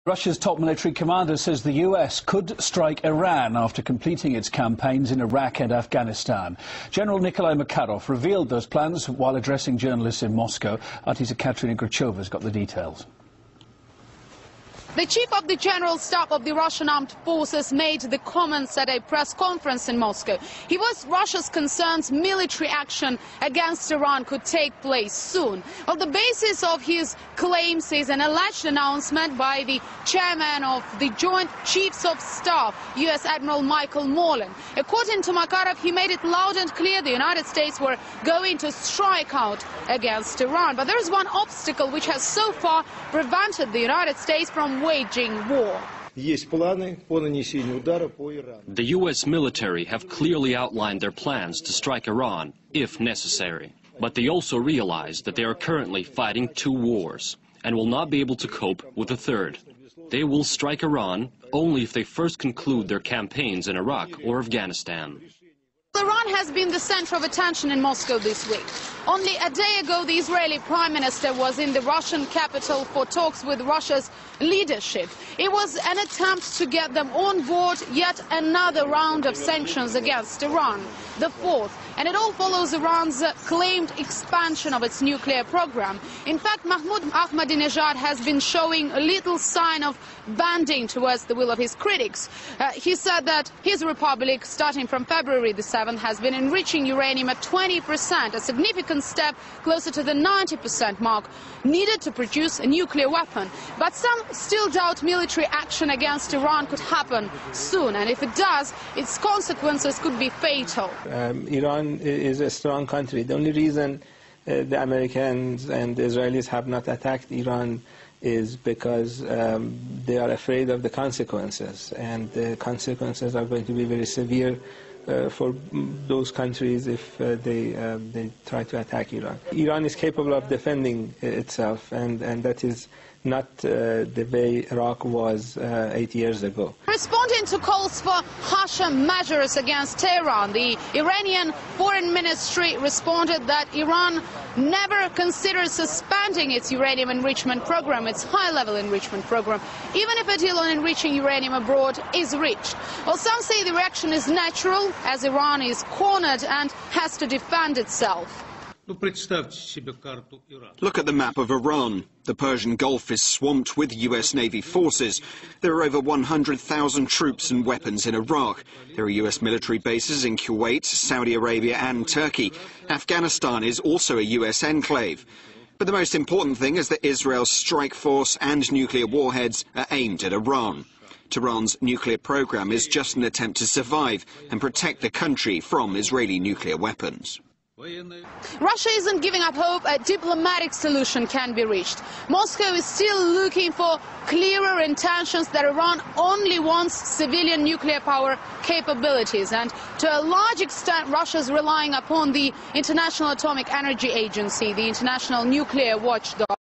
Russia's top military commander says the US could strike Iran after completing its campaigns in Iraq and Afghanistan. General Nikolai Makarov revealed those plans while addressing journalists in Moscow. Artisa Katerina Grachova's got the details. The chief of the General Staff of the Russian Armed Forces made the comments at a press conference in Moscow. He voiced Russia's concerns military action against Iran could take place soon. Well, the basis of his claims is an alleged announcement by the chairman of the Joint Chiefs of Staff, U.S. Admiral Michael Mullen. According to Makarov, he made it loud and clear the United States were going to strike out against Iran. But there is one obstacle which has so far prevented the United States from waging war. The U.S. military have clearly outlined their plans to strike Iran, if necessary. But they also realize that they are currently fighting two wars and will not be able to cope with a third. They will strike Iran only if they first conclude their campaigns in Iraq or Afghanistan. Iran has been the center of attention in Moscow this week. Only a day ago, the Israeli Prime Minister was in the Russian capital for talks with Russia's leadership. It was an attempt to get them on board yet another round of sanctions against Iran, the fourth. And it all follows Iran's claimed expansion of its nuclear program. In fact, Mahmoud Ahmadinejad has been showing a little sign of bending towards the will of his critics. He said that his republic, starting from February the 7th, has been enriching uranium at 20%, a significant step closer to the 90% mark needed to produce a nuclear weapon. But some still doubt military action against Iran could happen soon, and if it does, its consequences could be fatal. Iran is a strong country. The only reason the Americans and the Israelis have not attacked Iran is because they are afraid of the consequences, and the consequences are going to be very severe for those countries if they try to attack Iran. Iran is capable of defending itself, and that is not the way Iraq was 8 years ago. Responding to calls for harsher measures against Tehran, the Iranian Foreign Ministry responded that Iran never considers suspending its uranium enrichment program, its high-level enrichment program, even if a deal on enriching uranium abroad is reached. Well, some say the reaction is natural, as Iran is cornered and has to defend itself. Look at the map of Iran. The Persian Gulf is swamped with US Navy forces. There are over 100,000 troops and weapons in Iraq. There are US military bases in Kuwait, Saudi Arabia and Turkey. Afghanistan is also a US enclave. But the most important thing is that Israel's strike force and nuclear warheads are aimed at Iran. Tehran's nuclear program is just an attempt to survive and protect the country from Israeli nuclear weapons. Russia isn't giving up hope a diplomatic solution can be reached. Moscow is still looking for clearer intentions that Iran only wants civilian nuclear power capabilities. And to a large extent, Russia is relying upon the International Atomic Energy Agency, the international nuclear watchdog.